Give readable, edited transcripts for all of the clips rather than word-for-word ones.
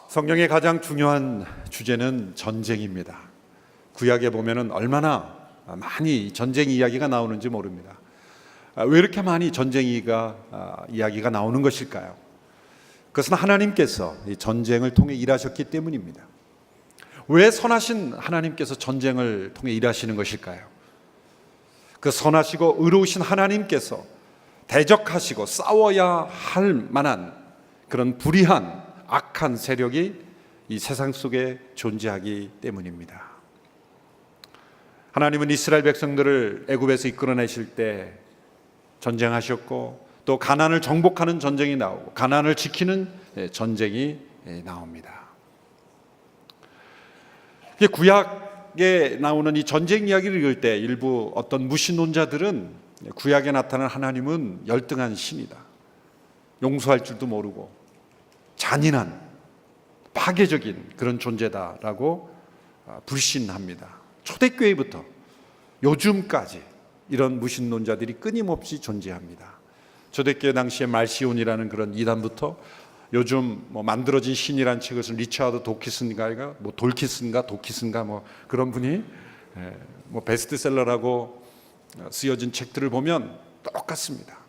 성경의 가장 중요한 주제는 전쟁입니다. 구약에 보면은 얼마나 많이 전쟁 이야기가 나오는지 모릅니다. 왜 이렇게 많이 전쟁 이야기가 나오는 것일까요? 그것은 하나님께서 이 전쟁을 통해 일하셨기 때문입니다. 왜 선하신 하나님께서 전쟁을 통해 일하시는 것일까요? 그 선하시고 의로우신 하나님께서 대적하시고 싸워야 할 만한 그런 불의한 악한 세력이 이 세상 속에 존재하기 때문입니다. 하나님은 이스라엘 백성들을 애굽에서 이끌어내실 때 전쟁하셨고, 또 가나안을 정복하는 전쟁이 나오고 가나안을 지키는 전쟁이 나옵니다. 구약에 나오는 이 전쟁 이야기를 읽을 때 일부 어떤 무신론자들은 구약에 나타난 하나님은 열등한 신이다, 용서할 줄도 모르고 잔인한 파괴적인 그런 존재다라고 불신합니다. 초대교회부터 요즘까지 이런 무신론자들이 끊임없이 존재합니다. 초대교회 당시에 말시온이라는 그런 이단부터 요즘 만들어진 신이라는 책을 쓴 리차드 도키슨가 도키슨가 그런 분이 베스트셀러라고 쓰여진 책들을 보면 똑같습니다.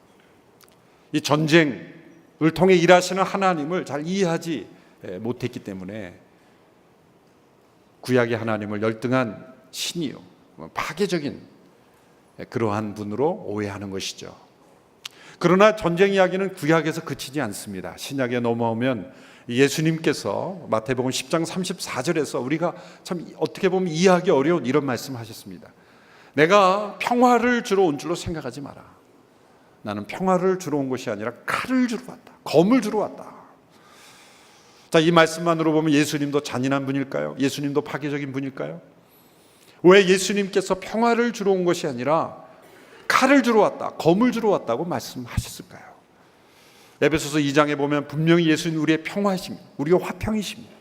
이 전쟁을 통해 일하시는 하나님을 잘 이해하지 못했기 때문에 구약의 하나님을 열등한 신이요, 파괴적인 그러한 분으로 오해하는 것이죠. 그러나 전쟁 이야기는 구약에서 그치지 않습니다. 신약에 넘어오면 예수님께서 마태복음 10장 34절에서 우리가 참 어떻게 보면 이해하기 어려운 이런 말씀하셨습니다. 내가 평화를 주러 온 줄로 생각하지 마라. 나는 평화를 주러 온 것이 아니라 칼을 주러 왔다, 검을 주러 왔다. 자, 이 말씀만으로 보면 예수님도 잔인한 분일까요? 예수님도 파괴적인 분일까요? 왜 예수님께서 평화를 주러 온 것이 아니라 칼을 주러 왔다, 검을 주러 왔다고 말씀하셨을까요? 에베소서 2장에 보면 분명히 예수님 우리의 평화이십니다. 우리가 화평이십니다.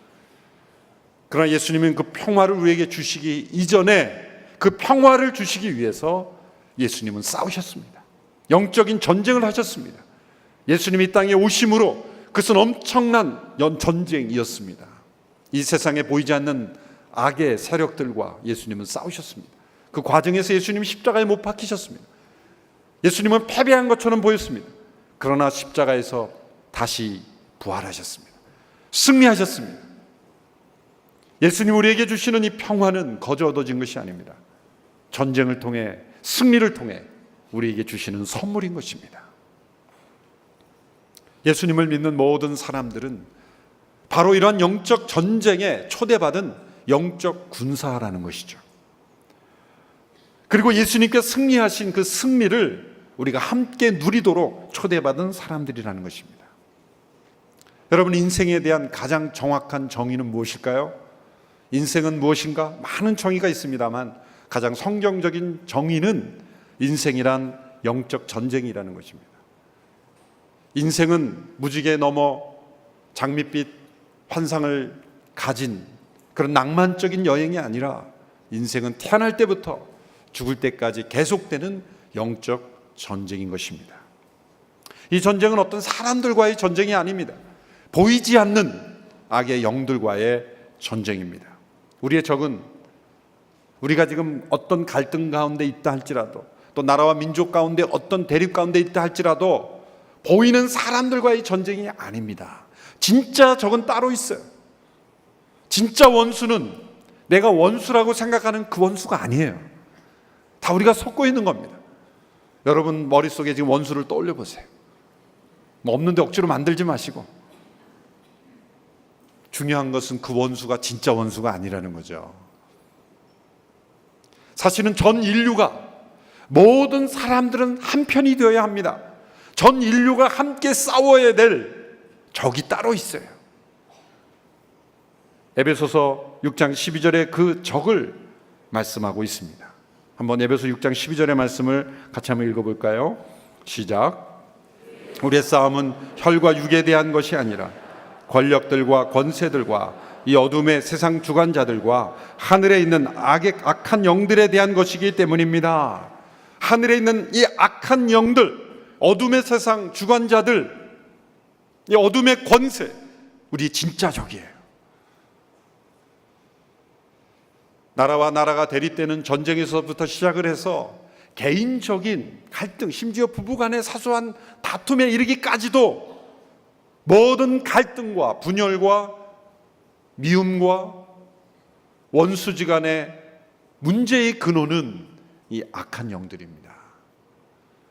그러나 예수님은 그 평화를 우리에게 주시기 이전에 그 평화를 주시기 위해서 예수님은 싸우셨습니다. 영적인 전쟁을 하셨습니다. 예수님이 이 땅에 오심으로 그것은 엄청난 전쟁이었습니다. 이 세상에 보이지 않는 악의 세력들과 예수님은 싸우셨습니다. 그 과정에서 예수님은 십자가에 못 박히셨습니다. 예수님은 패배한 것처럼 보였습니다. 그러나 십자가에서 다시 부활하셨습니다. 승리하셨습니다. 예수님 우리에게 주시는 이 평화는 거저 얻어진 것이 아닙니다. 전쟁을 통해, 승리를 통해 우리에게 주시는 선물인 것입니다. 예수님을 믿는 모든 사람들은 바로 이런 영적 전쟁에 초대받은 영적 군사라는 것이죠. 그리고 예수님께서 승리하신 그 승리를 우리가 함께 누리도록 초대받은 사람들이라는 것입니다. 여러분, 인생에 대한 가장 정확한 정의는 무엇일까요? 인생은 무엇인가? 많은 정의가 있습니다만 가장 성경적인 정의는 인생이란 영적 전쟁이라는 것입니다. 인생은 무지개 넘어 장밋빛 환상을 가진 그런 낭만적인 여행이 아니라 인생은 태어날 때부터 죽을 때까지 계속되는 영적 전쟁인 것입니다. 이 전쟁은 어떤 사람들과의 전쟁이 아닙니다. 보이지 않는 악의 영들과의 전쟁입니다. 우리의 적은 우리가 지금 어떤 갈등 가운데 있다 할지라도, 또 나라와 민족 가운데 어떤 대립 가운데 있다 할지라도 보이는 사람들과의 전쟁이 아닙니다. 진짜 적은 따로 있어요. 진짜 원수는 내가 원수라고 생각하는 그 원수가 아니에요. 다 우리가 속고 있는 겁니다. 여러분 머릿속에 지금 원수를 떠올려 보세요. 없는데 억지로 만들지 마시고, 중요한 것은 그 원수가 진짜 원수가 아니라는 거죠. 사실은 전 인류가, 모든 사람들은 한편이 되어야 합니다. 전 인류가 함께 싸워야 될 적이 따로 있어요. 에베소서 6장 12절에 그 적을 말씀하고 있습니다. 한번 에베소 6장 12절의 말씀을 같이 한번 읽어볼까요? 시작. 우리의 싸움은 혈과 육에 대한 것이 아니라 권력들과 권세들과 이 어둠의 세상 주관자들과 하늘에 있는 악한 영들에 대한 것이기 때문입니다. 하늘에 있는 이 악한 영들, 어둠의 세상 주관자들, 이 어둠의 권세, 우리 진짜 적이에요. 나라와 나라가 대립되는 전쟁에서부터 시작을 해서 개인적인 갈등, 심지어 부부간의 사소한 다툼에 이르기까지도 모든 갈등과 분열과 미움과 원수지간의 문제의 근원은 이 악한 영들입니다.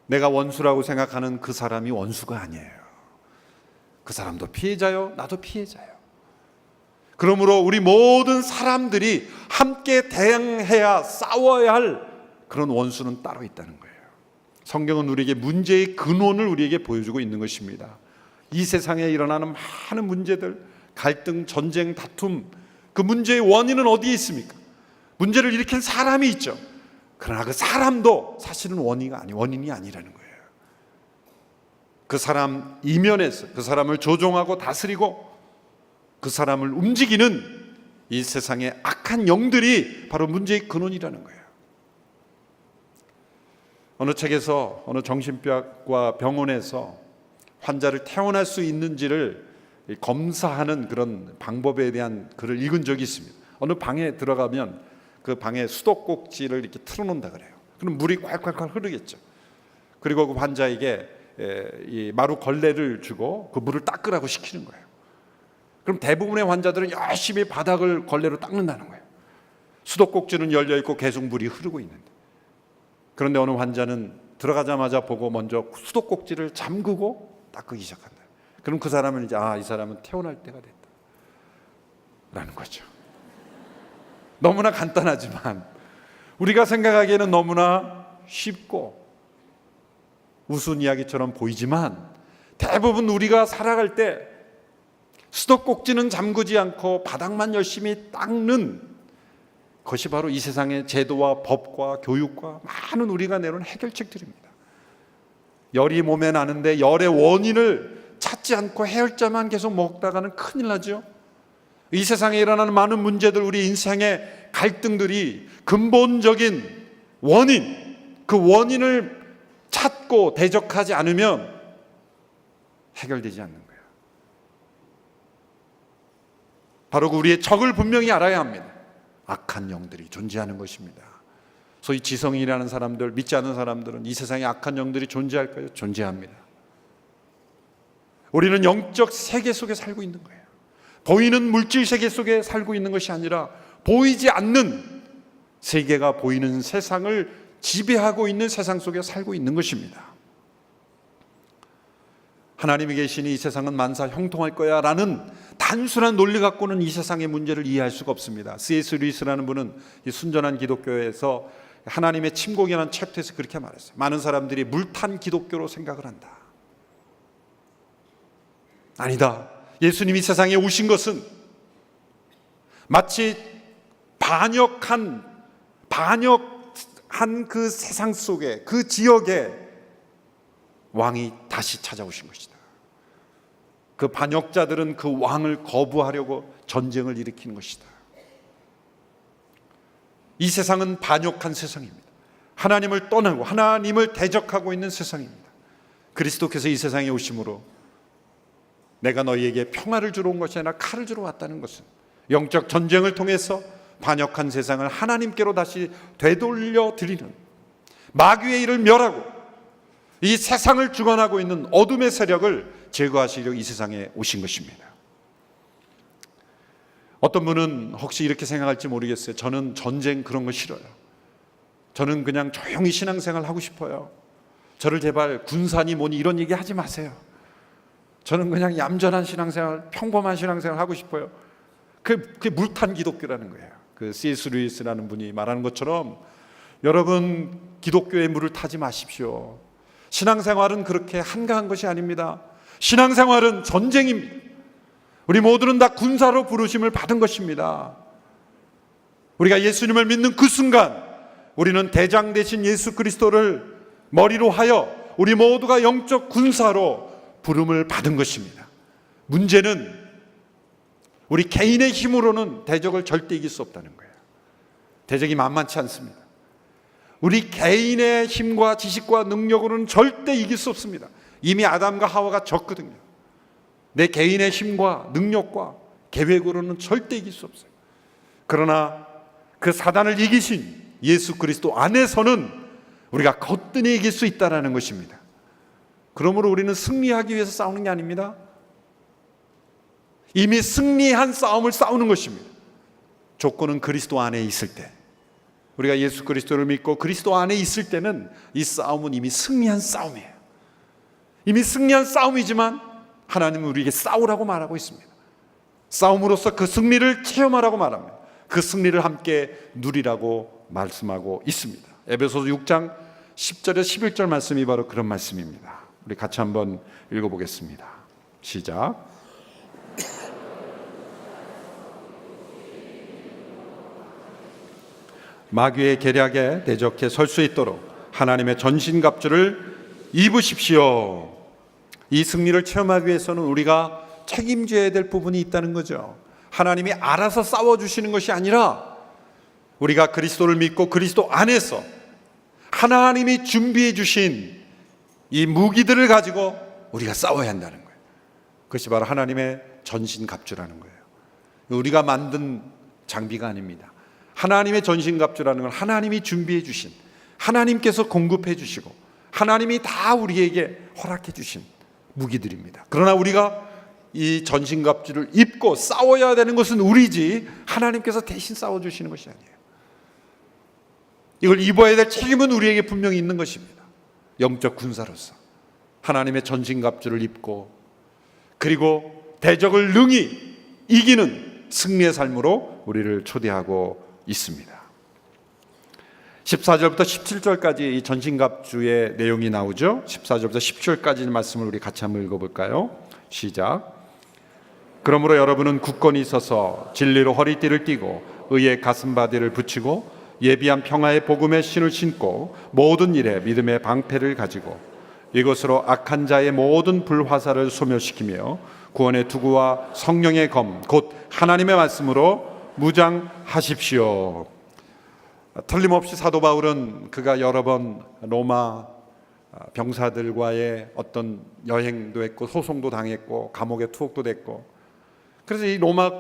내가 원수라고 생각하는 그 사람이 원수가 아니에요. 그 사람도 피해자요, 나도 피해자요. 그러므로 우리 모든 사람들이 함께 대응해야, 싸워야 할 그런 원수는 따로 있다는 거예요. 성경은 우리에게 문제의 근원을 우리에게 보여주고 있는 것입니다. 이 세상에 일어나는 많은 문제들, 갈등, 전쟁, 다툼, 그 문제의 원인은 어디에 있습니까? 문제를 일으킨 사람이 있죠. 그러나 그 사람도 사실은 원인이 아니라는 거예요. 그 사람 이면에서 그 사람을 조종하고 다스리고 그 사람을 움직이는 이 세상의 악한 영들이 바로 문제의 근원이라는 거예요. 어느 책에서 어느 정신병과 병원에서 환자를 퇴원할 수 있는지를 검사하는 그런 방법에 대한 글을 읽은 적이 있습니다. 어느 방에 들어가면 그 방에 수도꼭지를 이렇게 틀어놓는다 그래요. 그럼 물이 콸콸콸 흐르겠죠. 그리고 그 환자에게 이 마루 걸레를 주고 그 물을 닦으라고 시키는 거예요. 그럼 대부분의 환자들은 열심히 바닥을 걸레로 닦는다는 거예요. 수도꼭지는 열려 있고 계속 물이 흐르고 있는데, 그런데 어느 환자는 들어가자마자 보고 먼저 수도꼭지를 잠그고 닦기 시작한다. 그럼 그 사람은 이제 이 사람은 퇴원할 때가 됐다 라는 거죠. 너무나 간단하지만 우리가 생각하기에는 너무나 쉽고 우스운 이야기처럼 보이지만 대부분 우리가 살아갈 때 수도꼭지는 잠그지 않고 바닥만 열심히 닦는 것이 바로 이 세상의 제도와 법과 교육과 많은 우리가 내놓은 해결책들입니다. 열이 몸에 나는데 열의 원인을 찾지 않고 해열제만 계속 먹다가는 큰일 나죠. 이 세상에 일어나는 많은 문제들, 우리 인생의 갈등들이 근본적인 원인, 그 원인을 찾고 대적하지 않으면 해결되지 않는 거예요. 바로 우리의 적을 분명히 알아야 합니다. 악한 영들이 존재하는 것입니다. 소위 지성인이라는 사람들, 믿지 않는 사람들은 이 세상에 악한 영들이 존재할까요? 존재합니다. 우리는 영적 세계 속에 살고 있는 거예요. 보이는 물질 세계 속에 살고 있는 것이 아니라 보이지 않는 세계가 보이는 세상을 지배하고 있는 세상 속에 살고 있는 것입니다. 하나님이 계시니 이 세상은 만사 형통할 거야 라는 단순한 논리 갖고는 이 세상의 문제를 이해할 수가 없습니다. C.S. 루이스라는 분은 이 순전한 기독교에서 하나님의 침공이라는 챕터에서 그렇게 말했어요. 많은 사람들이 물탄 기독교로 생각을 한다. 아니다. 예수님이 세상에 오신 것은 마치 반역한 그 세상 속에, 그 지역에 왕이 다시 찾아오신 것이다. 그 반역자들은 그 왕을 거부하려고 전쟁을 일으키는 것이다. 이 세상은 반역한 세상입니다. 하나님을 떠나고 하나님을 대적하고 있는 세상입니다. 그리스도께서 이 세상에 오심으로 내가 너희에게 평화를 주러 온 것이 아니라 칼을 주러 왔다는 것은 영적 전쟁을 통해서 반역한 세상을 하나님께로 다시 되돌려 드리는, 마귀의 일을 멸하고 이 세상을 주관하고 있는 어둠의 세력을 제거하시려 이 세상에 오신 것입니다. 어떤 분은 혹시 이렇게 생각할지 모르겠어요. 저는 전쟁 그런 거 싫어요. 저는 그냥 조용히 신앙생활 하고 싶어요. 저를 제발 군사니 뭐니 이런 얘기 하지 마세요. 저는 그냥 얌전한 신앙생활, 평범한 신앙생활 하고 싶어요. 그게 물탄 기독교라는 거예요. 그 C.S. 루이스라는 분이 말하는 것처럼 여러분, 기독교의 물을 타지 마십시오. 신앙생활은 그렇게 한가한 것이 아닙니다. 신앙생활은 전쟁입니다. 우리 모두는 다 군사로 부르심을 받은 것입니다. 우리가 예수님을 믿는 그 순간 우리는 대장 되신 예수 그리스도를 머리로 하여 우리 모두가 영적 군사로 부름을 받은 것입니다. 문제는 우리 개인의 힘으로는 대적을 절대 이길 수 없다는 거예요. 대적이 만만치 않습니다. 우리 개인의 힘과 지식과 능력으로는 절대 이길 수 없습니다. 이미 아담과 하와가 졌거든요. 내 개인의 힘과 능력과 계획으로는 절대 이길 수 없어요. 그러나 그 사단을 이기신 예수 그리스도 안에서는 우리가 거뜬히 이길 수 있다는 것입니다. 그러므로 우리는 승리하기 위해서 싸우는 게 아닙니다. 이미 승리한 싸움을 싸우는 것입니다. 조건은 그리스도 안에 있을 때, 우리가 예수 그리스도를 믿고 그리스도 안에 있을 때는 이 싸움은 이미 승리한 싸움이에요. 이미 승리한 싸움이지만 하나님은 우리에게 싸우라고 말하고 있습니다. 싸움으로써 그 승리를 체험하라고 말합니다. 그 승리를 함께 누리라고 말씀하고 있습니다. 에베소서 6장 10절에서 11절 말씀이 바로 그런 말씀입니다. 우리 같이 한번 읽어보겠습니다. 시작. 마귀의 계략에 대적해 설 수 있도록 하나님의 전신갑주를 입으십시오. 이 승리를 체험하기 위해서는 우리가 책임져야 될 부분이 있다는 거죠. 하나님이 알아서 싸워주시는 것이 아니라 우리가 그리스도를 믿고 그리스도 안에서 하나님이 준비해 주신 이 무기들을 가지고 우리가 싸워야 한다는 거예요. 그것이 바로 하나님의 전신갑주라는 거예요. 우리가 만든 장비가 아닙니다. 하나님의 전신갑주라는 건 하나님이 준비해 주신, 하나님께서 공급해 주시고 하나님이 다 우리에게 허락해 주신 무기들입니다. 그러나 우리가 이 전신갑주를 입고 싸워야 되는 것은 우리지 하나님께서 대신 싸워주시는 것이 아니에요. 이걸 입어야 될 책임은 우리에게 분명히 있는 것입니다. 영적 군사로서 하나님의 전신갑주를 입고 그리고 대적을 능히 이기는 승리의 삶으로 우리를 초대하고 있습니다. 14절부터 17절까지 이 전신갑주의 내용이 나오죠. 14절부터 17절까지 말씀을 우리 같이 한번 읽어볼까요? 시작. 그러므로 여러분은 굳건히 서서 진리로 허리띠를 띠고 의의 가슴바디를 붙이고 예비한 평화의 복음의 신을 신고 모든 일에 믿음의 방패를 가지고 이것으로 악한 자의 모든 불화살을 소멸시키며 구원의 투구와 성령의 검 곧 하나님의 말씀으로 무장하십시오. 틀림없이 사도 바울은 그가 여러 번 로마 병사들과의 어떤 여행도 했고 소송도 당했고 감옥에 투옥도 됐고, 그래서 이 로마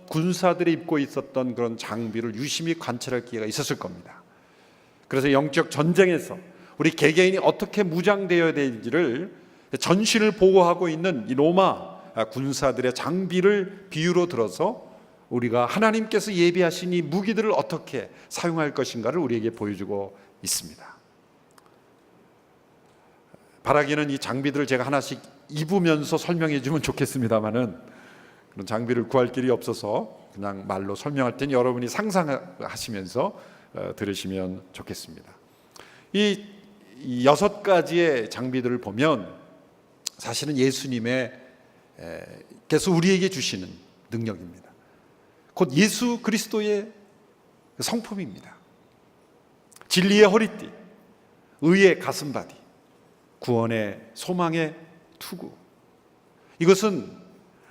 군사들이 입고 있었던 그런 장비를 유심히 관찰할 기회가 있었을 겁니다. 그래서 영적 전쟁에서 우리 개개인이 어떻게 무장되어야 되는지를 전신을 보호하고 있는 이 로마 군사들의 장비를 비유로 들어서 우리가 하나님께서 예비하신 이 무기들을 어떻게 사용할 것인가를 우리에게 보여주고 있습니다. 바라기는 이 장비들을 제가 하나씩 입으면서 설명해 주면 좋겠습니다만은 그런 장비를 구할 길이 없어서 그냥 말로 설명할 때는 여러분이 상상하시면서 들으시면 좋겠습니다. 이 6가지의 장비들을 보면 사실은 예수님께서 우리에게 주시는 능력입니다. 곧 예수 그리스도의 성품입니다. 진리의 허리띠, 의의 가슴바디, 구원의 소망의 투구. 이것은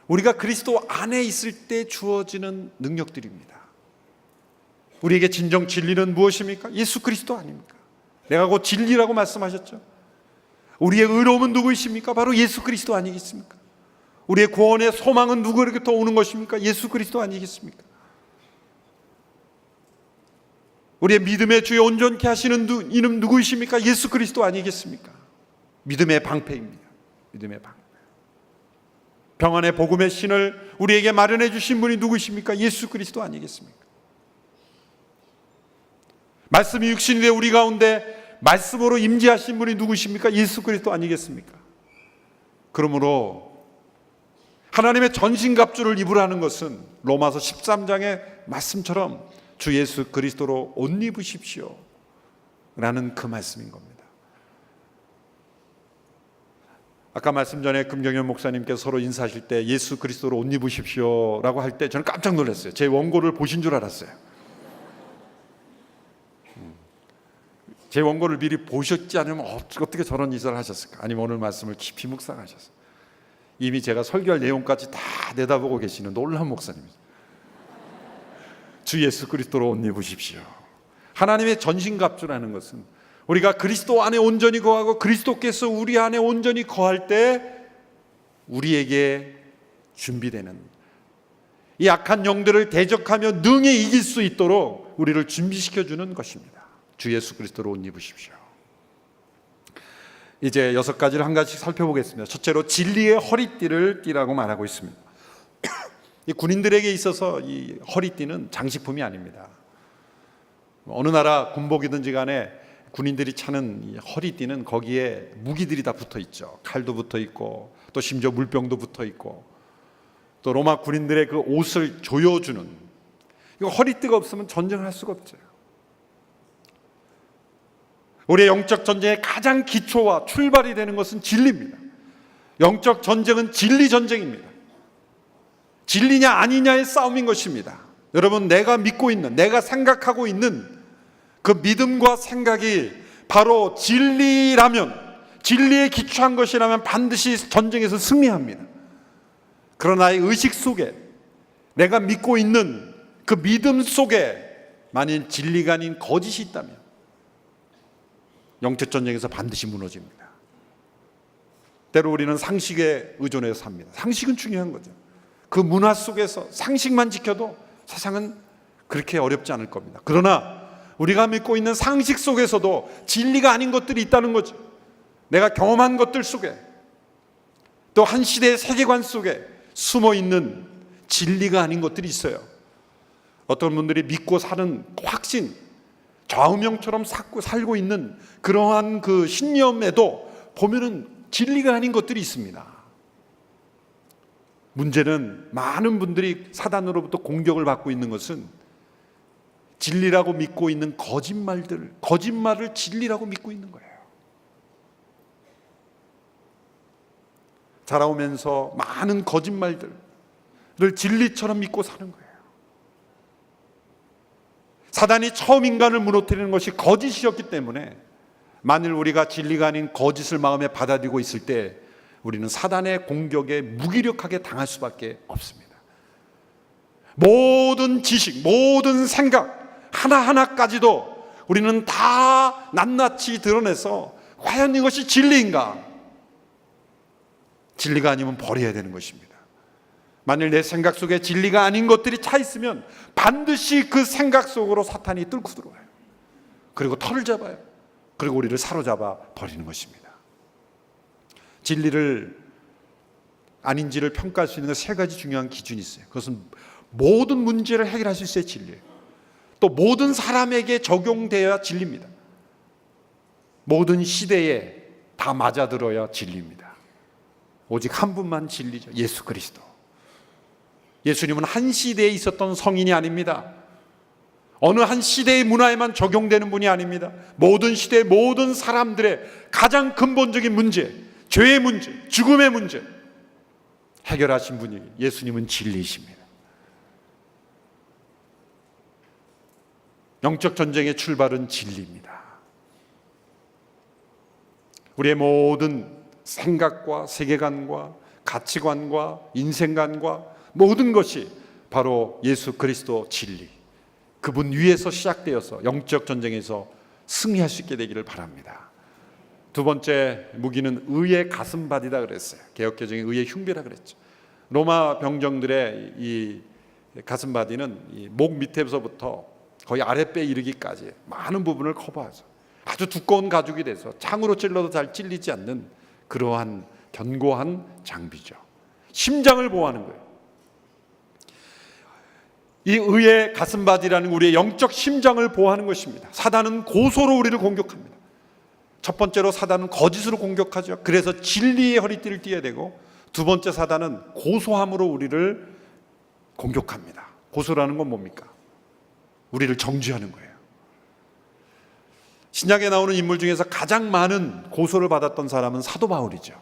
우리가 그리스도 안에 있을 때 주어지는 능력들입니다. 우리에게 진정 진리는 무엇입니까? 예수 그리스도 아닙니까? 내가 곧 진리라고 말씀하셨죠. 우리의 의로움은 누구이십니까? 바로 예수 그리스도 아니겠습니까? 우리의 구원의 소망은 누구에게부터 오는 것입니까? 예수 그리스도 아니겠습니까? 우리의 믿음의 주에 온전케 하시는 이는 누구이십니까? 예수 그리스도 아니겠습니까? 믿음의 방패입니다. 믿음의 방패. 평안의 복음의 신을 우리에게 마련해 주신 분이 누구이십니까? 예수 그리스도 아니겠습니까? 말씀이 육신이 되어 우리 가운데 말씀으로 임재하신 분이 누구십니까? 예수 그리스도 아니겠습니까? 그러므로 하나님의 전신갑주를 입으라는 것은 로마서 13장의 말씀처럼 주 예수 그리스도로 옷 입으십시오 라는 그 말씀인 겁니다. 아까 말씀 전에 금경현 목사님께서 서로 인사하실 때 예수 그리스도로 옷 입으십시오 라고 할 때 저는 깜짝 놀랐어요. 제 원고를 보신 줄 알았어요. 제 원고를 미리 보셨지 않으면 어떻게 저런 인사를 하셨을까? 아니면 오늘 말씀을 깊이 묵상하셨어요. 이미 제가 설교할 내용까지 다 내다보고 계시는 놀라운 목사님이죠. 주 예수 그리스도로 옷 입으십시오. 하나님의 전신갑주라는 것은 우리가 그리스도 안에 온전히 거하고 그리스도께서 우리 안에 온전히 거할 때 우리에게 준비되는 이 악한 영들을 대적하며 능히 이길 수 있도록 우리를 준비시켜주는 것입니다. 주 예수 그리스도로 옷 입으십시오. 이제 6가지를 한 가지씩 살펴보겠습니다. 첫째로 진리의 허리띠를 띠라고 말하고 있습니다. 이 군인들에게 있어서 이 허리띠는 장식품이 아닙니다. 어느 나라 군복이든지 간에 군인들이 차는 이 허리띠는 거기에 무기들이 다 붙어 있죠. 칼도 붙어 있고 또 심지어 물병도 붙어 있고 또 로마 군인들의 그 옷을 조여주는, 이거 허리띠가 없으면 전쟁을 할 수가 없죠. 우리의 영적 전쟁의 가장 기초와 출발이 되는 것은 진리입니다. 영적 전쟁은 진리 전쟁입니다. 진리냐 아니냐의 싸움인 것입니다. 여러분, 내가 믿고 있는, 내가 생각하고 있는 그 믿음과 생각이 바로 진리라면, 진리에 기초한 것이라면 반드시 전쟁에서 승리합니다. 그러나 이 의식 속에, 내가 믿고 있는 그 믿음 속에 만일 진리가 아닌 거짓이 있다면 영적 전쟁에서 반드시 무너집니다. 때로 우리는 상식에 의존해서 삽니다. 상식은 중요한 거죠. 그 문화 속에서 상식만 지켜도 세상은 그렇게 어렵지 않을 겁니다. 그러나 우리가 믿고 있는 상식 속에서도 진리가 아닌 것들이 있다는 거죠. 내가 경험한 것들 속에, 또 한 시대의 세계관 속에 숨어있는 진리가 아닌 것들이 있어요. 어떤 분들이 믿고 사는 확신, 좌우명처럼 살고 있는 그러한 그 신념에도 보면은 진리가 아닌 것들이 있습니다. 문제는 많은 분들이 사단으로부터 공격을 받고 있는 것은 진리라고 믿고 있는 거짓말을 진리라고 믿고 있는 거예요. 자라오면서 많은 거짓말들을 진리처럼 믿고 사는 거예요. 사단이 처음 인간을 무너뜨리는 것이 거짓이었기 때문에 만일 우리가 진리가 아닌 거짓을 마음에 받아들이고 있을 때 우리는 사단의 공격에 무기력하게 당할 수밖에 없습니다. 모든 지식, 모든 생각 하나하나까지도 우리는 다 낱낱이 드러내서 과연 이것이 진리인가? 진리가 아니면 버려야 되는 것입니다. 만일 내 생각 속에 진리가 아닌 것들이 차 있으면 반드시 그 생각 속으로 사탄이 뚫고 들어와요. 그리고 털을 잡아요. 그리고 우리를 사로잡아 버리는 것입니다. 진리를 아닌지를 평가할 수 있는 3가지 중요한 기준이 있어요. 그것은 모든 문제를 해결할 수 있어야 진리예요. 또 모든 사람에게 적용되어야 진리입니다. 모든 시대에 다 맞아들어야 진리입니다. 오직 한 분만 진리죠. 예수 그리스도. 예수님은 한 시대에 있었던 성인이 아닙니다. 어느 한 시대의 문화에만 적용되는 분이 아닙니다. 모든 시대의 모든 사람들의 가장 근본적인 문제, 죄의 문제, 죽음의 문제 해결하신 분이 예수님은 진리이십니다. 영적 전쟁의 출발은 진리입니다. 우리의 모든 생각과 세계관과 가치관과 인생관과 모든 것이 바로 예수 그리스도 진리, 그분 위에서 시작되어서 영적 전쟁에서 승리할 수 있게 되기를 바랍니다. 2번째 무기는 의의 가슴바디다 그랬어요. 개역개정에 의의 흉배라 그랬죠. 로마 병정들의 이 가슴바디는 이 목 밑에서부터 거의 아랫배 이르기까지 많은 부분을 커버하죠. 아주 두꺼운 가죽이 돼서 창으로 찔러도 잘 찔리지 않는 그러한 견고한 장비죠. 심장을 보호하는 거예요. 이 의의 가슴바디라는 우리의 영적 심장을 보호하는 것입니다. 사단은 고소로 우리를 공격합니다. 첫 번째로 사단은 거짓으로 공격하죠. 그래서 진리의 허리띠를 띠어야 되고, 2번째 사단은 고소함으로 우리를 공격합니다. 고소라는 건 뭡니까? 우리를 정죄하는 거예요. 신약에 나오는 인물 중에서 가장 많은 고소를 받았던 사람은 사도 바울이죠.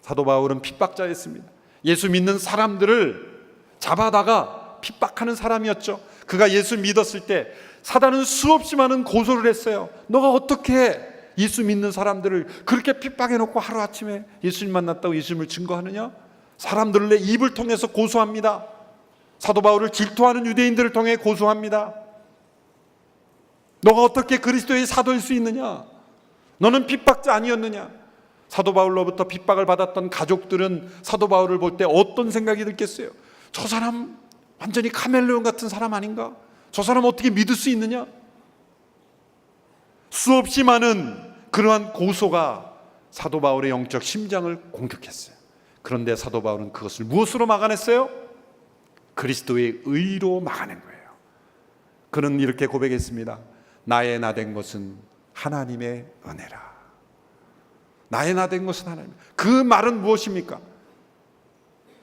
사도 바울은 핍박자였습니다. 예수 믿는 사람들을 잡아다가 핍박하는 사람이었죠. 그가 예수 믿었을 때 사단은 수없이 많은 고소를 했어요. 너가 어떻게 예수 믿는 사람들을 그렇게 핍박해놓고 하루아침에 예수님 만났다고 예수님을 증거하느냐? 사람들을 내 입을 통해서 고소합니다. 사도 바울을 질투하는 유대인들을 통해 고소합니다. 너가 어떻게 그리스도의 사도일 수 있느냐? 너는 핍박자 아니었느냐? 사도 바울로부터 핍박을 받았던 가족들은 사도 바울을 볼 때 어떤 생각이 들겠어요? 저 사람 완전히 카멜레온 같은 사람 아닌가? 저 사람 어떻게 믿을 수 있느냐? 수없이 많은 그러한 고소가 사도 바울의 영적 심장을 공격했어요. 그런데 사도 바울은 그것을 무엇으로 막아냈어요? 그리스도의 의로 막아낸 거예요. 그는 이렇게 고백했습니다. 나의 나된 것은 하나님의 은혜라. 나의 나된 것은 하나님. 그 말은 무엇입니까?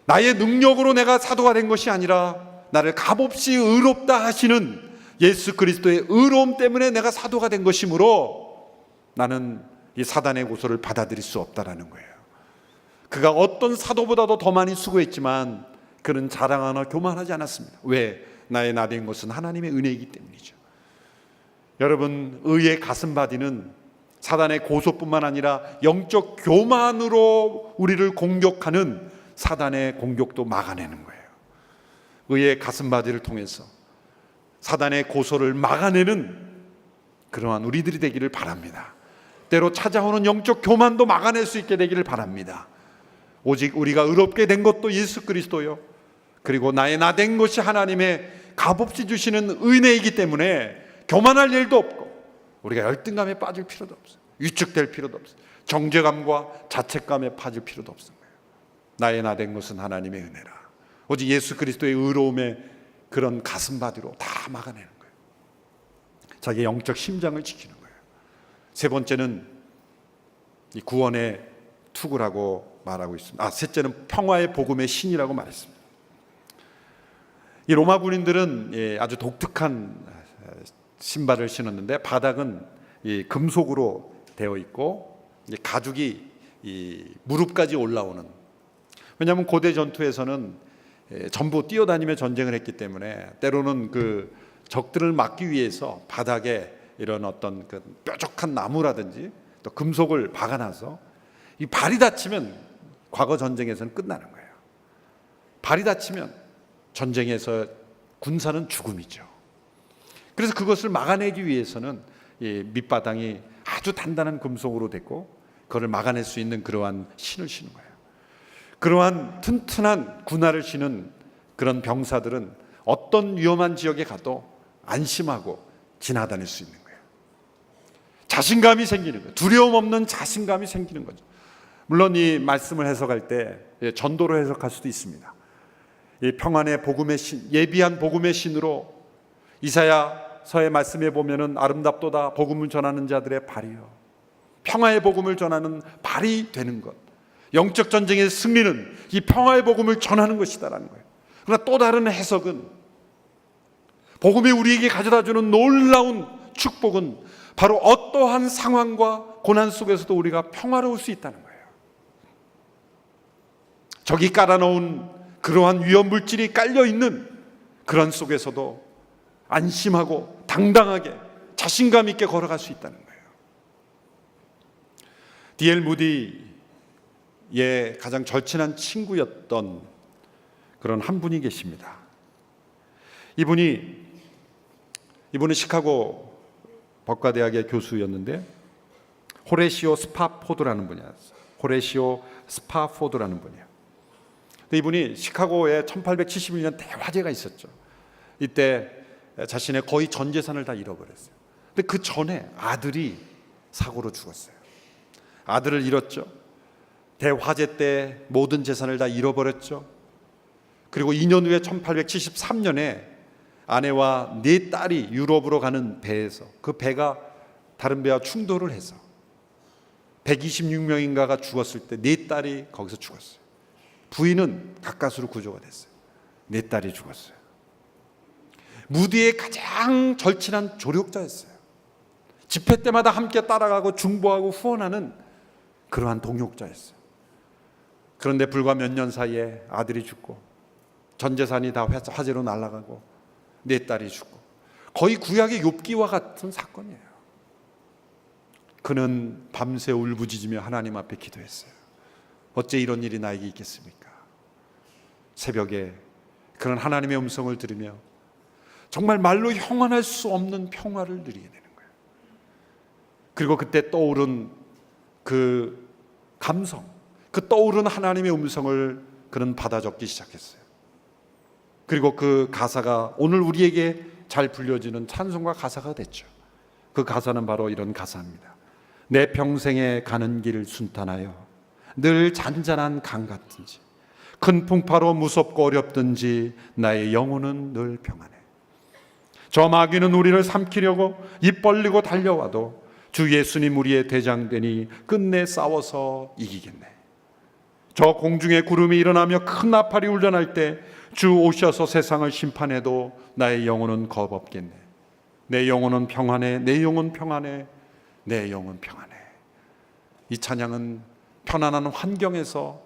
나의 능력으로 내가 사도가 된 것이 아니라 나를 값없이 의롭다 하시는 예수 그리스도의 의로움 때문에 내가 사도가 된 것이므로 나는 이 사단의 고소를 받아들일 수 없다라는 거예요. 그가 어떤 사도보다도 더 많이 수고했지만 그는 자랑하나 교만하지 않았습니다. 왜? 나의 나된 것은 하나님의 은혜이기 때문이죠. 여러분, 의의 가슴바디는 사단의 고소뿐만 아니라 영적 교만으로 우리를 공격하는 사단의 공격도 막아내는 거예요. 의의 가슴바디를 통해서 사단의 고소를 막아내는 그러한 우리들이 되기를 바랍니다. 때로 찾아오는 영적 교만도 막아낼 수 있게 되기를 바랍니다. 오직 우리가 의롭게 된 것도 예수 그리스도요, 그리고 나의 나된 것이 하나님의 값없이 주시는 은혜이기 때문에 교만할 일도 없고 우리가 열등감에 빠질 필요도 없어요. 위축될 필요도 없어요. 정죄감과 자책감에 빠질 필요도 없습니다. 나의 나된 것은 하나님의 은혜라. 오직 예수 그리스도의 의로움의 그런 가슴바디로 다 막아내는 거예요. 자기의 영적 심장을 지키는 거예요. 세 번째는 이 구원의 투구라고 말하고 있습니다. 셋째는 평화의 복음의 신이라고 말했습니다. 이 로마 군인들은 아주 독특한 신발을 신었는데 바닥은 이 금속으로 되어 있고 가죽이 이 무릎까지 올라오는. 왜냐하면 고대 전투에서는 전부 뛰어다니며 전쟁을 했기 때문에 때로는 그 적들을 막기 위해서 바닥에 이런 어떤 그 뾰족한 나무라든지 또 금속을 박아놔서 이 발이 다치면 과거 전쟁에서는 끝나는 거예요. 발이 다치면 전쟁에서 군사는 죽음이죠. 그래서 그것을 막아내기 위해서는 이 밑바닥이 아주 단단한 금속으로 됐고 그걸 막아낼 수 있는 그러한 신을 신은 거예요. 그러한 튼튼한 군화를 신은 그런 병사들은 어떤 위험한 지역에 가도 안심하고 지나다닐 수 있는 거예요. 자신감이 생기는 거예요. 두려움 없는 자신감이 생기는 거죠. 물론 이 말씀을 해석할 때 전도로 해석할 수도 있습니다. 이 평안의 복음의 신, 예비한 복음의 신으로 이사야서의 말씀에 보면은 아름답도다 복음을 전하는 자들의 발이요, 평화의 복음을 전하는 발이 되는 것. 영적 전쟁의 승리는 이 평화의 복음을 전하는 것이다라는 거예요. 그러나 또 다른 해석은 복음이 우리에게 가져다주는 놀라운 축복은 바로 어떠한 상황과 고난 속에서도 우리가 평화로울 수 있다는 거예요. 적이 깔아놓은 그러한 위험물질이 깔려있는 그런 속에서도 안심하고 당당하게 자신감 있게 걸어갈 수 있다는 거예요. D.L. 무디의 가장 절친한 친구였던 그런 한 분이 계십니다. 이분은 시카고 법과대학의 교수였는데 호레시오 스파포드라는 분이었어요. 호레시오 스파포드라는 분이에요. 이분이 시카고에 1871년 대화재가 있었죠. 이때 자신의 거의 전 재산을 다 잃어버렸어요. 근데 그 전에 아들이 사고로 죽었어요. 아들을 잃었죠. 대화재 때 모든 재산을 다 잃어버렸죠. 그리고 2년 후에 1873년에 아내와 네 딸이 유럽으로 가는 배에서 그 배가 다른 배와 충돌을 해서 126명인가가 죽었을 때 네 딸이 거기서 죽었어요. 부인은 가까스로 구조가 됐어요. 네 딸이 죽었어요. 무디의 가장 절친한 조력자였어요. 집회 때마다 함께 따라가고 중보하고 후원하는 그러한 동역자였어요. 그런데 불과 몇 년 사이에 아들이 죽고 전 재산이 다 화재로 날아가고 네 딸이 죽고 거의 구약의 욥기와 같은 사건이에요. 그는 밤새 울부짖으며 하나님 앞에 기도했어요. 어째 이런 일이 나에게 있겠습니까? 새벽에 그런 하나님의 음성을 들으며 정말 말로 형언할 수 없는 평화를 누리게 되는 거예요. 그리고 그때 떠오른 그 감성, 그 떠오른 하나님의 음성을 그는 받아 적기 시작했어요. 그리고 그 가사가 오늘 우리에게 잘 불려지는 찬송가 가사가 됐죠. 그 가사는 바로 이런 가사입니다. 내 평생에 가는 길 순탄하여 늘 잔잔한 강 같은지, 큰 풍파로 무섭고 어렵든지 나의 영혼은 늘 평안해. 저 마귀는 우리를 삼키려고 입 벌리고 달려와도 주 예수님 우리의 대장되니 끝내 싸워서 이기겠네. 저 공중에 구름이 일어나며 큰 나팔이 울려날 때 주 오셔서 세상을 심판해도 나의 영혼은 겁없겠네. 내 영혼은 평안해. 내 영혼 평안해. 내 영혼 평안해. 이 찬양은 편안한 환경에서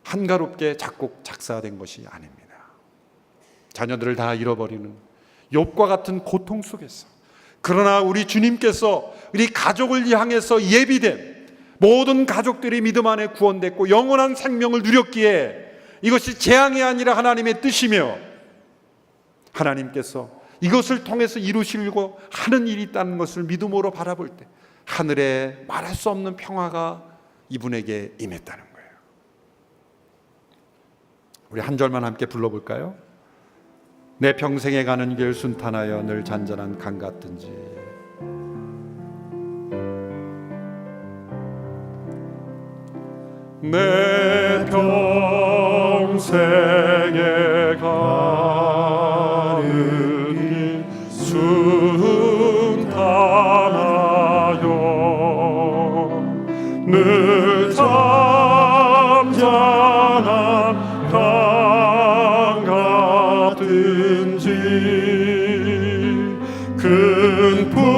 한가롭게 작곡 작사된 것이 아닙니다. 자녀들을 다 잃어버리는 욥과 같은 고통 속에서, 그러나 우리 주님께서 우리 가족을 향해서 예비된 모든 가족들이 믿음 안에 구원됐고 영원한 생명을 누렸기에 이것이 재앙이 아니라 하나님의 뜻이며 하나님께서 이것을 통해서 이루시려고 하는 일이 있다는 것을 믿음으로 바라볼 때 하늘에 말할 수 없는 평화가 이분에게 임했다는 거예요. 우리 한 절만 함께 불러볼까요? 내 평생에 가는 길 순탄하여 늘 잔잔한 강 같은지, 내 평생에 가는 길 순탄하여 늘 잔잔한 강 같은지, 큰 풍파로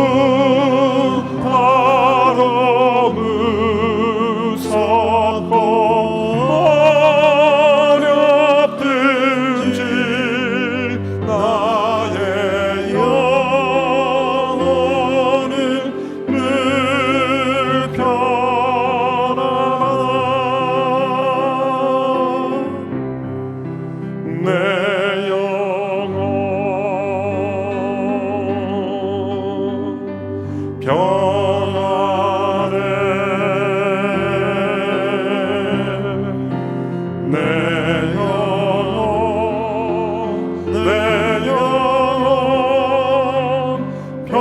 무섭고 어렵든지 나의 영혼은 늘 평안하다. 내 영혼 평안해. 내 영혼 평안해.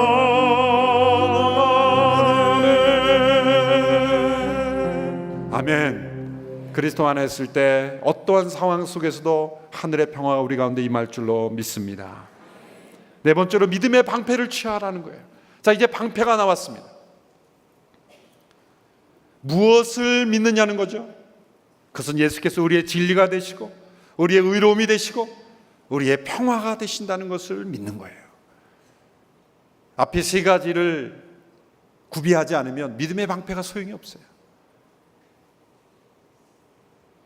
아멘. 그리스도 안에 있을 때 어떠한 상황 속에서도 하늘의 평화가 우리 가운데 임할 줄로 믿습니다. 네 번째로 믿음의 방패를 취하라는 거예요. 자, 이제 방패가 나왔습니다. 무엇을 믿느냐는 거죠. 그것은 예수께서 우리의 진리가 되시고 우리의 의로움이 되시고 우리의 평화가 되신다는 것을 믿는 거예요. 앞에 세 가지를 구비하지 않으면 믿음의 방패가 소용이 없어요.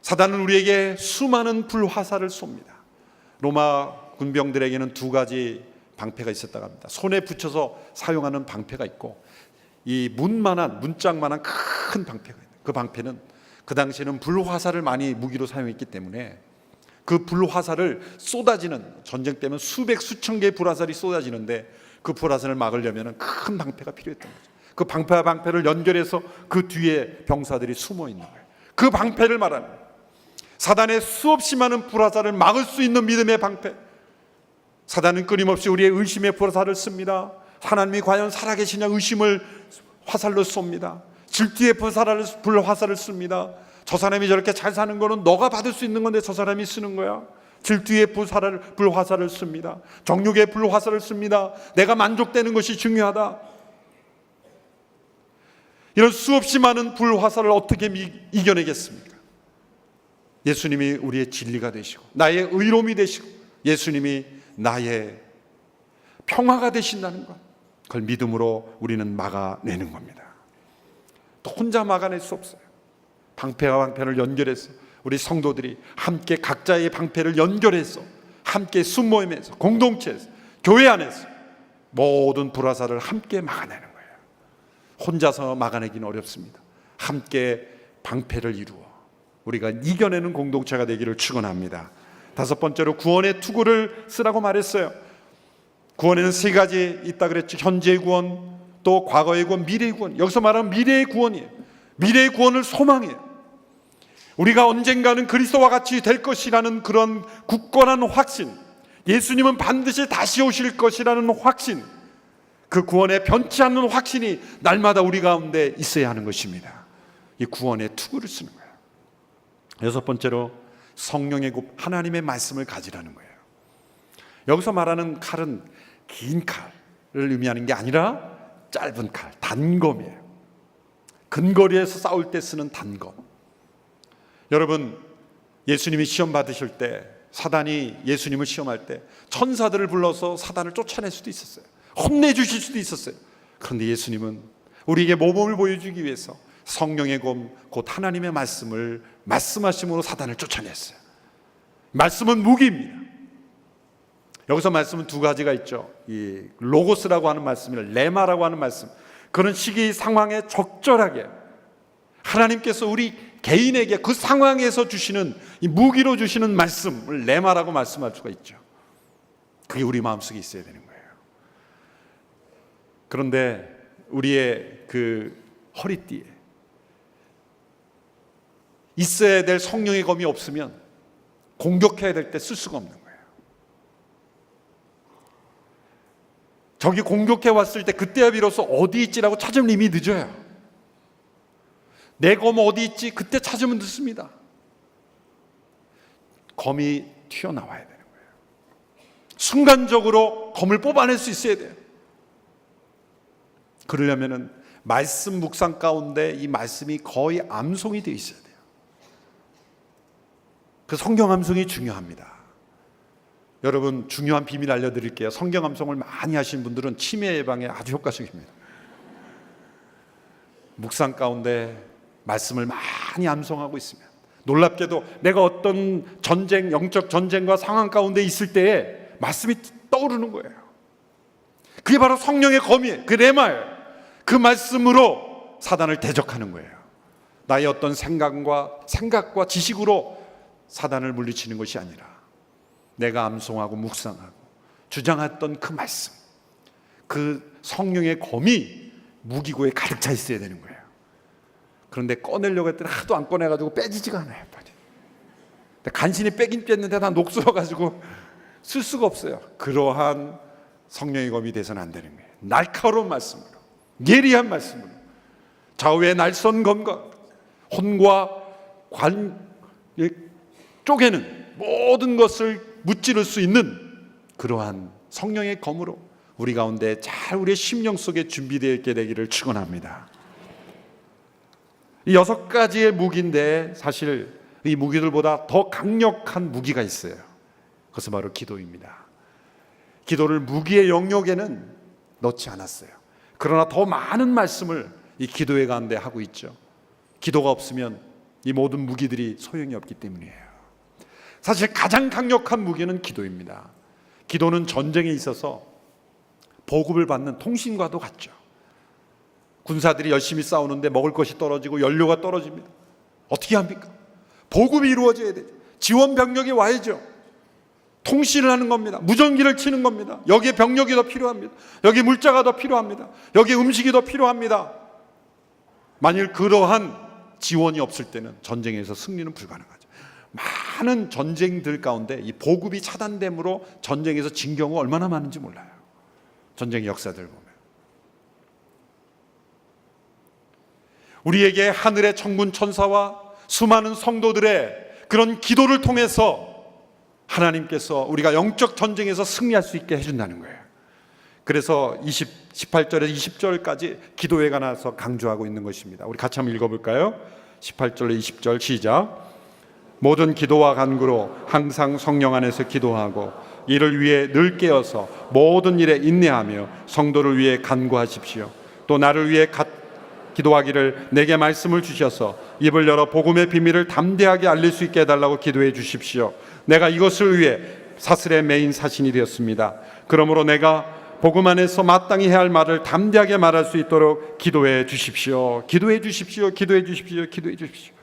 사단은 우리에게 수많은 불화살을 쏩니다. 로마 군병들에게는 두 가지 방패가 있었다고 합니다. 손에 붙여서 사용하는 방패가 있고 이 문짝만한 큰 방패가 있어요. 그 방패는 그 당시에는 불화살을 많이 무기로 사용했기 때문에 그 불화살을 쏟아지는, 전쟁 때면 수백 수천 개의 불화살이 쏟아지는데 그 불화살을 막으려면 큰 방패가 필요했던 거죠. 그 방패와 방패를 연결해서 그 뒤에 병사들이 숨어 있는 거예요. 그 방패를 말하는 거예요. 사단의 수없이 많은 불화살을 막을 수 있는 믿음의 방패. 사단은 끊임없이 우리의 의심의 불화살을 씁니다. 하나님이 과연 살아계시냐 의심을 화살로 쏩니다. 질투의 불화살을 씁니다. 저 사람이 저렇게 잘 사는 거는 너가 받을 수 있는 건데 저 사람이 쓰는 거야. 질투의 불화살을 씁니다. 정욕의 불화살을 씁니다. 내가 만족되는 것이 중요하다. 이런 수없이 많은 불화살을 어떻게 이겨내겠습니까? 예수님이 우리의 진리가 되시고 나의 의로움이 되시고 예수님이 나의 평화가 되신다는 것, 그걸 믿음으로 우리는 막아내는 겁니다. 또 혼자 막아낼 수 없어요. 방패와 방패를 연결해서 우리 성도들이 함께 각자의 방패를 연결해서 함께 순모임에서 공동체에서 교회 안에서 모든 불화살을 함께 막아내는 거예요. 혼자서 막아내기는 어렵습니다. 함께 방패를 이루어 우리가 이겨내는 공동체가 되기를 축원합니다. 다섯 번째로 구원의 투구를 쓰라고 말했어요. 구원에는 세 가지 있다 그랬죠. 현재의 구원, 또 과거의 구원, 미래의 구원. 여기서 말하는 미래의 구원이에요. 미래의 구원을 소망해요. 우리가 언젠가는 그리스도와 같이 될 것이라는 그런 굳건한 확신, 예수님은 반드시 다시 오실 것이라는 확신, 그 구원의 변치 않는 확신이 날마다 우리 가운데 있어야 하는 것입니다. 이 구원의 투구를 쓰는 거예요. 여섯 번째로 성령의 곱 하나님의 말씀을 가지라는 거예요. 여기서 말하는 칼은 긴 칼을 의미하는 게 아니라 짧은 칼, 단검이에요. 근거리에서 싸울 때 쓰는 단검. 여러분, 예수님이 시험 받으실 때, 사단이 예수님을 시험할 때 천사들을 불러서 사단을 쫓아낼 수도 있었어요. 혼내주실 수도 있었어요. 그런데 예수님은 우리에게 모범을 보여주기 위해서 성령의 검, 곧 하나님의 말씀을 말씀하심으로 사단을 쫓아냈어요. 말씀은 무기입니다. 여기서 말씀은 두 가지가 있죠. 이 로고스라고 하는 말씀이나 레마라고 하는 말씀. 그런 시기 상황에 적절하게 하나님께서 우리 개인에게 그 상황에서 주시는 이 무기로 주시는 말씀을 레마라고 말씀할 수가 있죠. 그게 우리 마음속에 있어야 되는 거예요. 그런데 우리의 그 허리띠에 있어야 될 성령의 검이 없으면 공격해야 될 때 쓸 수가 없는 거예요. 적이 공격해 왔을 때 그때야 비로소 어디 있지라고 찾으면 이미 늦어요. 내 검 어디 있지? 그때 찾으면 늦습니다. 검이 튀어나와야 되는 거예요. 순간적으로 검을 뽑아낼 수 있어야 돼요. 그러려면은 말씀 묵상 가운데 이 말씀이 거의 암송이 되어 있어야 돼요. 그 성경 암송이 중요합니다. 여러분, 중요한 비밀 알려드릴게요. 성경 암송을 많이 하신 분들은 치매 예방에 아주 효과적입니다. 묵상 가운데 말씀을 많이 암송하고 있으면, 놀랍게도 내가 어떤 전쟁, 영적 전쟁과 상황 가운데 있을 때에 말씀이 떠오르는 거예요. 그게 바로 성령의 검이에요. 그 레마예요. 그 말씀으로 사단을 대적하는 거예요. 나의 어떤 생각과 지식으로 사단을 물리치는 것이 아니라 내가 암송하고 묵상하고 주장했던 그 말씀, 그 성령의 검이 무기고에 가득 차 있어야 되는 거예요. 그런데 꺼내려고 했더니 하도 안 꺼내가지고 빼지지가 않아요. 간신히 빼긴 뺐는데 다 녹슬어가지고 쓸 수가 없어요. 그러한 성령의 검이 돼서는 안 되는 거예요. 날카로운 말씀으로, 예리한 말씀으로, 좌우의 날선 검과 혼과 관 쪼개는 모든 것을 무찌를 수 있는 그러한 성령의 검으로 우리 가운데 잘 우리의 심령 속에 준비되어 있게 되기를 축원합니다. 이 6가지의 무기인데 사실 이 무기들보다 더 강력한 무기가 있어요. 그것은 바로 기도입니다. 기도를 무기의 영역에는 넣지 않았어요. 그러나 더 많은 말씀을 이 기도회 가운데 하고 있죠. 기도가 없으면 이 모든 무기들이 소용이 없기 때문이에요. 사실 가장 강력한 무기는 기도입니다. 기도는 전쟁에 있어서 보급을 받는 통신과도 같죠. 군사들이 열심히 싸우는데 먹을 것이 떨어지고 연료가 떨어집니다. 어떻게 합니까? 보급이 이루어져야 되죠. 지원 병력이 와야죠. 통신을 하는 겁니다. 무전기를 치는 겁니다. 여기에 병력이 더 필요합니다. 여기 물자가 더 필요합니다. 여기 음식이 더 필요합니다. 만일 그러한 지원이 없을 때는 전쟁에서 승리는 불가능하죠. 많은 전쟁들 가운데 이 보급이 차단됨으로 전쟁에서 진 경우가 얼마나 많은지 몰라요. 전쟁 역사들 보면. 우리에게 하늘의 천군 천사와 수많은 성도들의 그런 기도를 통해서 하나님께서 우리가 영적 전쟁에서 승리할 수 있게 해준다는 거예요. 그래서 18절에서 20절까지 기도에 관해서 강조하고 있는 것입니다. 우리 같이 한번 읽어볼까요? 18절로 20절 시작. 모든 기도와 간구로 항상 성령 안에서 기도하고 이를 위해 늘 깨어서 모든 일에 인내하며 성도를 위해 간구하십시오. 또 나를 위해 기도하기를 내게 말씀을 주셔서 입을 열어 복음의 비밀을 담대하게 알릴 수 있게 해달라고 기도해 주십시오. 내가 이것을 위해 사슬에 매인 사신이 되었습니다. 그러므로 내가 복음 안에서 마땅히 해야 할 말을 담대하게 말할 수 있도록 기도해 주십시오. 기도해 주십시오. 기도해 주십시오. 기도해 주십시오.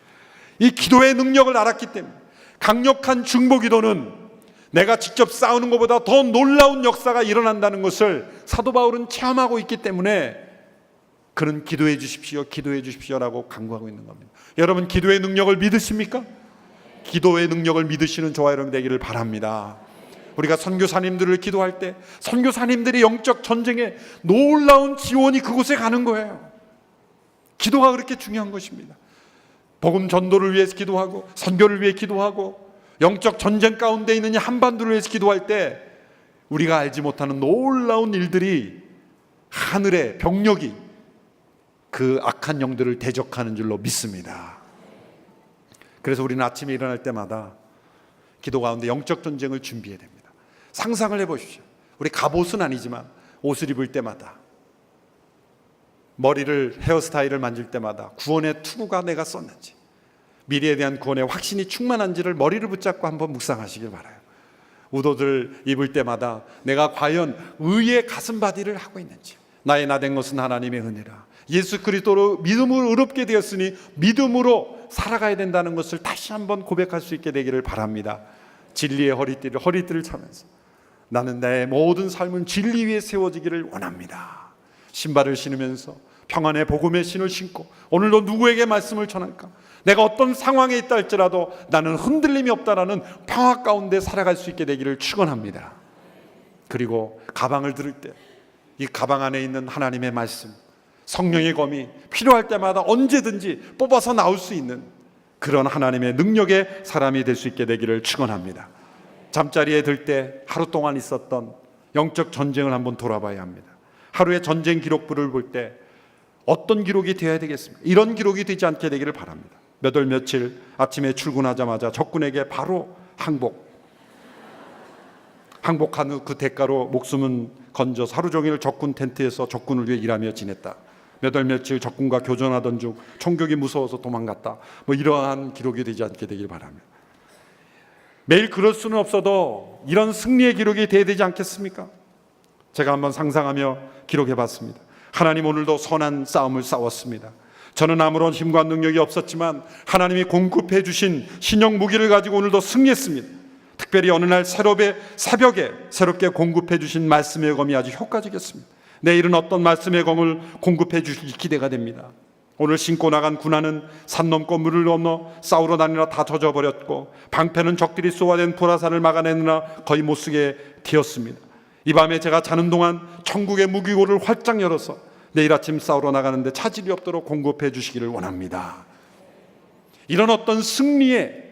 이 기도의 능력을 알았기 때문에 강력한 중보기도는 내가 직접 싸우는 것보다 더 놀라운 역사가 일어난다는 것을 사도 바울은 체험하고 있기 때문에 그는 기도해 주십시오, 기도해 주십시오라고 간구하고 있는 겁니다. 여러분, 기도의 능력을 믿으십니까? 기도의 능력을 믿으시는 저와 여러분 되기를 바랍니다. 우리가 선교사님들을 기도할 때 선교사님들이 영적 전쟁에 놀라운 지원이 그곳에 가는 거예요. 기도가 그렇게 중요한 것입니다. 복음 전도를 위해서 기도하고 선교를 위해 기도하고 영적 전쟁 가운데 있는 이 한반도를 위해서 기도할 때 우리가 알지 못하는 놀라운 일들이, 하늘의 병력이 그 악한 영들을 대적하는 줄로 믿습니다. 그래서 우리는 아침에 일어날 때마다 기도 가운데 영적 전쟁을 준비해야 됩니다. 상상을 해보십시오. 우리 갑옷은 아니지만 옷을 입을 때마다, 머리를, 헤어스타일을 만질 때마다 구원의 투구가 내가 썼는지, 미래에 대한 구원의 확신이 충만한지를 머리를 붙잡고 한번 묵상하시길 바라요. 우도들 입을 때마다 내가 과연 의의 가슴바디를 하고 있는지, 나의 나된 것은 하나님의 은혜라, 예수 그리스도로 믿음으로 의롭게 되었으니 믿음으로 살아가야 된다는 것을 다시 한번 고백할 수 있게 되기를 바랍니다. 진리의 허리띠를 차면서 나는 나의 모든 삶은 진리 위에 세워지기를 원합니다. 신발을 신으면서 평안의 복음의 신을 신고 오늘도 누구에게 말씀을 전할까? 내가 어떤 상황에 있다 할지라도 나는 흔들림이 없다라는 평화 가운데 살아갈 수 있게 되기를 축원합니다. 그리고 가방을 들을 때 이 가방 안에 있는 하나님의 말씀, 성령의 검이 필요할 때마다 언제든지 뽑아서 나올 수 있는 그런 하나님의 능력의 사람이 될 수 있게 되기를 축원합니다. 잠자리에 들 때 하루 동안 있었던 영적 전쟁을 한번 돌아봐야 합니다. 하루의 전쟁 기록부를 볼 때 어떤 기록이 되어야 되겠습니까? 이런 기록이 되지 않게 되기를 바랍니다. 몇 월 며칠 아침에 출근하자마자 적군에게 바로 항복한 후 그 대가로 목숨은 건져서 하루 종일 적군 텐트에서 적군을 위해 일하며 지냈다. 몇 월 며칠 적군과 교전하던 중 총격이 무서워서 도망갔다. 이러한 기록이 되지 않게 되길 바랍니다. 매일 그럴 수는 없어도 이런 승리의 기록이 돼야 되지 않겠습니까? 제가 한번 상상하며 기록해 봤습니다. 하나님, 오늘도 선한 싸움을 싸웠습니다. 저는 아무런 힘과 능력이 없었지만 하나님이 공급해 주신 신형 무기를 가지고 오늘도 승리했습니다. 특별히 어느 날 새벽에 새롭게 공급해 주신 말씀의 검이 아주 효과적이었습니다. 내일은 어떤 말씀의 검을 공급해 주시기 기대가 됩니다. 오늘 신고 나간 군화는 산 넘고 물을 넘어 싸우러 다니라 다 젖어버렸고, 방패는 적들이 쏘아낸 불화살을 막아내느라 거의 못쓰게 되었습니다. 이 밤에 제가 자는 동안 천국의 무기고를 활짝 열어서 내일 아침 싸우러 나가는데 차질이 없도록 공급해 주시기를 원합니다. 이런 어떤 승리의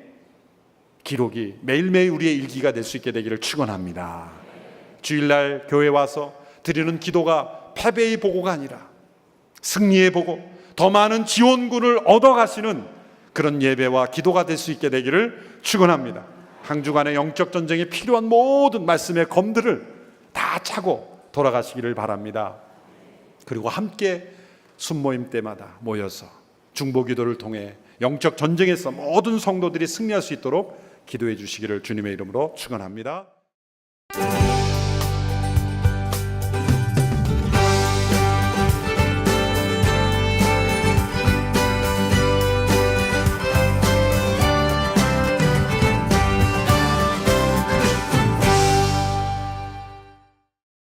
기록이 매일매일 우리의 일기가 될 수 있게 되기를 축원합니다. 주일날 교회 와서 드리는 기도가 패배의 보고가 아니라 승리의 보고, 더 많은 지원군을 얻어가시는 그런 예배와 기도가 될 수 있게 되기를 축원합니다. 한 주간의 영적 전쟁에 필요한 모든 말씀의 검들을 다 차고 돌아가시기를 바랍니다. 그리고 함께 순모임 때마다 모여서 중보기도를 통해 영적 전쟁에서 모든 성도들이 승리할 수 있도록 기도해 주시기를 주님의 이름으로 축원합니다.